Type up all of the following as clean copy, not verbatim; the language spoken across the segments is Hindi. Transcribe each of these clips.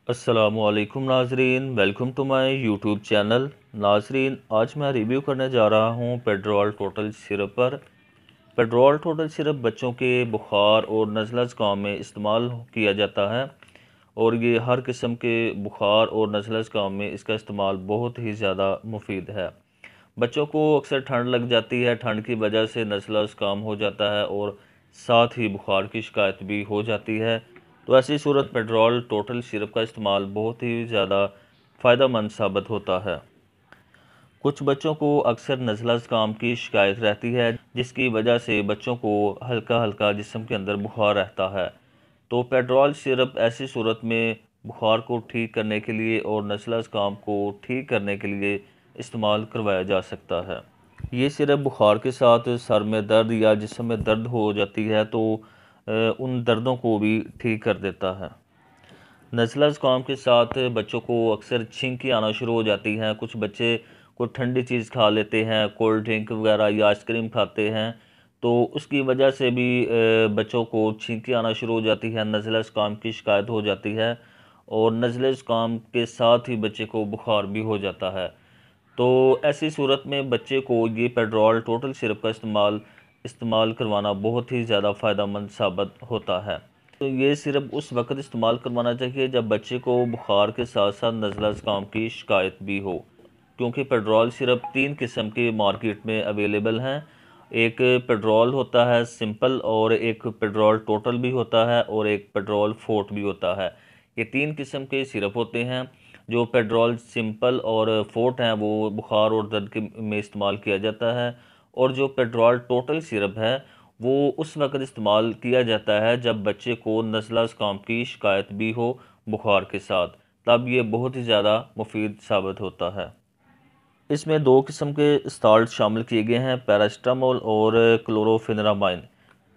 अस्सलामुअलैकुम नाजरीन, welcome to my YouTube channel. नाजरीन, आज मैं रिव्यू करने जा रहा हूँ पेड्रोल टोटल सिरप पर। पेड्रोल टोटल सिरप बच्चों के बुखार और नज़ला ज़ुकाम में इस्तेमाल किया जाता है और ये हर किस्म के बुखार और नज़ला ज़ुकाम में इसका इस्तेमाल बहुत ही ज़्यादा मुफीद है। बच्चों को अक्सर ठंड लग जाती है, ठंड की वजह से नज़ला ज़ुकाम हो जाता है और साथ ही बुखार की शिकायत भी हो जाती है। तो ऐसी सूरत पेड्रोल टोटल सिरप का इस्तेमाल बहुत ही ज़्यादा फ़ायदेमंद साबित होता है। कुछ बच्चों को अक्सर नज़ला ज़ुकाम की शिकायत रहती है, जिसकी वजह से बच्चों को हल्का हल्का जिस्म के अंदर बुखार रहता है। तो पेड्रोल सिरप ऐसी सूरत में बुखार को ठीक करने के लिए और नज़ला ज़ुकाम को ठीक करने के लिए इस्तेमाल करवाया जा सकता है। ये सिरप बुखार के साथ सर में दर्द या जिस्म में दर्द हो जाती है तो उन दर्दों को भी ठीक कर देता है। नज़ला ज़ुकाम के साथ बच्चों को अक्सर छींकी आना शुरू हो जाती है। कुछ बच्चे कोई ठंडी चीज़ खा लेते हैं, कोल्ड ड्रिंक वगैरह या आइसक्रीम खाते हैं, तो उसकी वजह से भी बच्चों को छींकी आना शुरू हो जाती है, नज़ला ज़ुकाम की शिकायत हो जाती है और नज़ले ज़ुकाम के साथ ही बच्चे को बुखार भी हो जाता है। तो ऐसी सूरत में बच्चे को ये पेड्रोल टोटल सिरप का इस्तेमाल करवाना बहुत ही ज़्यादा फ़ायदेमंद साबित होता है। तो ये सिरप उस वक्त इस्तेमाल करवाना चाहिए जब बच्चे को बुखार के साथ साथ नज़ला ज़ुकाम की शिकायत भी हो, क्योंकि पेड्रोल सिरप 3 किस्म के मार्केट में अवेलेबल हैं। एक पेड्रोल होता है सिंपल और एक पेड्रोल टोटल भी होता है और एक पेड्रोल फोर्ट भी होता है। ये 3 किस्म के सिरप होते हैं। जो पेड्रोल सिंपल और फोर्ट हैं वो बुखार और दर्द के में इस्तेमाल किया जाता है और जो पेड्रोल टोटल सिरप है वो उस वक्त इस्तेमाल किया जाता है जब बच्चे को नज़ला ज़ुकाम की शिकायत भी हो बुखार के साथ, तब ये बहुत ही ज़्यादा मुफीद साबित होता है। इसमें 2 किस्म के साल्ट शामिल किए गए हैं, पैरासिटामोल और क्लोरोफेनेरामाइन।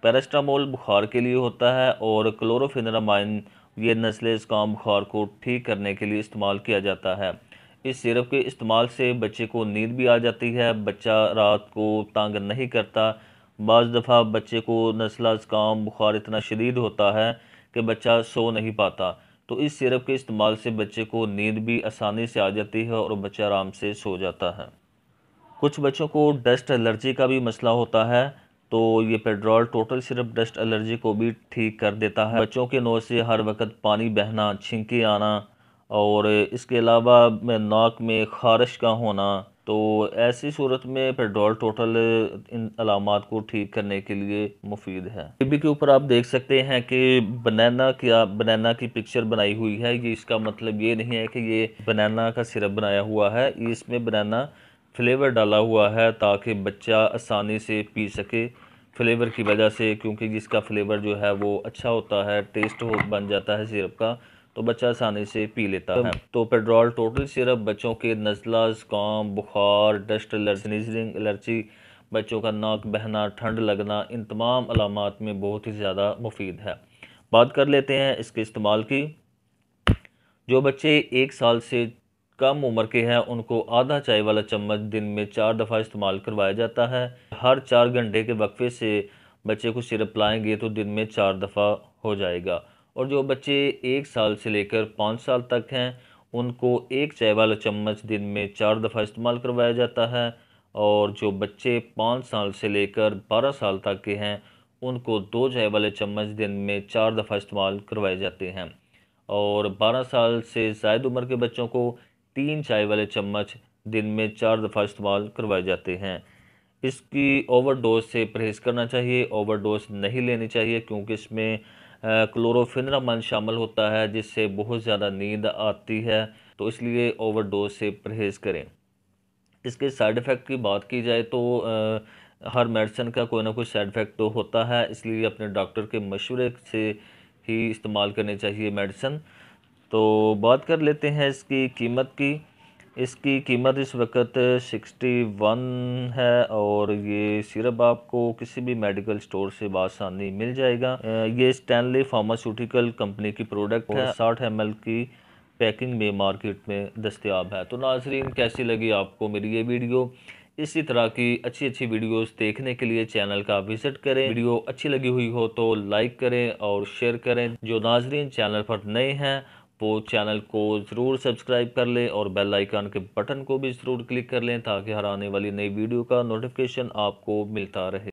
पैरासिटामोल बुखार के लिए होता है और क्लोरोफेनेरामाइन ये नज़ले ज़ुकाम बुखार को ठीक करने के लिए इस्तेमाल किया जाता है। इस सिरप के इस्तेमाल से बच्चे को नींद भी आ जाती है, बच्चा रात को तंग नहीं करता। बाज़ दफ़ा बच्चे को नज़ला ज़ुकाम बुखार इतना शदीद होता है कि बच्चा सो नहीं पाता, तो इस सिरप के इस्तेमाल से बच्चे को नींद भी आसानी से आ जाती है और बच्चा आराम से सो जाता है। कुछ बच्चों को डस्ट एलर्जी का भी मसला होता है, तो ये petrol total syrup dust allergy को भी ठीक कर देता है। बच्चों के नोज़ से हर वक्त पानी बहना, छींके आना और इसके अलावा नाक में ख़ारिश का होना, तो ऐसी सूरत में पेड्रोल टोटल इन अलामात को ठीक करने के लिए मुफीद है। टीवी के ऊपर आप देख सकते हैं कि बनाना की पिक्चर बनाई हुई है। ये इसका मतलब ये नहीं है कि ये बनाना का सिरप बनाया हुआ है, इसमें बनाना फ्लेवर डाला हुआ है ताकि बच्चा आसानी से पी सके फ्लेवर की वजह से, क्योंकि जिसका फ्लेवर जो है वो अच्छा होता है, टेस्ट हो बन जाता है सिरप का, तो बच्चा आसानी से पी लेता है। तो पेड्रोल टोटल सिरप बच्चों के नज़ला ज़ुकाम बुखार डस्ट एलर्जी स्नीजिंग एलर्जी, बच्चों का नाक बहना ठंड लगना, इन तमाम अलामात में बहुत ही ज़्यादा मुफीद है। बात कर लेते हैं इसके इस्तेमाल की। जो बच्चे 1 साल से कम उम्र के हैं उनको आधा चाय वाला चम्मच दिन में 4 दफ़ा इस्तेमाल करवाया जाता है। हर 4 घंटे के वक्फे से बच्चे को सिरप पिलाएंगे तो दिन में 4 दफ़ा हो जाएगा। और जो बच्चे 1 साल से लेकर 5 साल तक हैं उनको 1 चाय वाला चम्मच दिन में 4 दफ़ा इस्तेमाल करवाया जाता है और जो बच्चे 5 साल से लेकर 12 साल तक के हैं उनको 2 चाय वाले चम्मच दिन में 4 दफ़ा इस्तेमाल करवाए जाते हैं और 12 साल से ज़ायद उम्र के बच्चों को 3 चाय वाले चम्मच दिन में 4 दफ़ा इस्तेमाल करवाए जाते हैं। इसकी ओवरडोज से परहेज़ करना चाहिए, ओवरडोज नहीं लेनी चाहिए क्योंकि इसमें क्लोरोफेनेरामाइन शामिल होता है जिससे बहुत ज़्यादा नींद आती है, तो इसलिए ओवरडोज से परहेज़ करें। इसके साइड इफ़ेक्ट की बात की जाए तो हर मेडिसिन का कोई ना कोई साइड इफ़ेक्ट तो होता है, इसलिए अपने डॉक्टर के मशवरे से ही इस्तेमाल करनी चाहिए मेडिसिन। तो बात कर लेते हैं इसकी कीमत की। इसकी कीमत इस वक्त 61 है और ये सिरप आपको किसी भी मेडिकल स्टोर से बआसानी मिल जाएगा। ये स्टैनली फार्मास्यूटिकल कंपनी की प्रोडक्ट है, 60 ml की पैकिंग में मार्केट में दस्तयाब है। तो नाजरीन, कैसी लगी आपको मेरी ये वीडियो? इसी तरह की अच्छी अच्छी वीडियोस देखने के लिए चैनल का विज़िट करें। वीडियो अच्छी लगी हुई हो तो लाइक करें और शेयर करें। जो नाजरीन चैनल पर नए हैं वो चैनल को ज़रूर सब्सक्राइब कर लें और बेल आइकन के बटन को भी ज़रूर क्लिक कर लें ताकि हर आने वाली नई वीडियो का नोटिफिकेशन आपको मिलता रहे।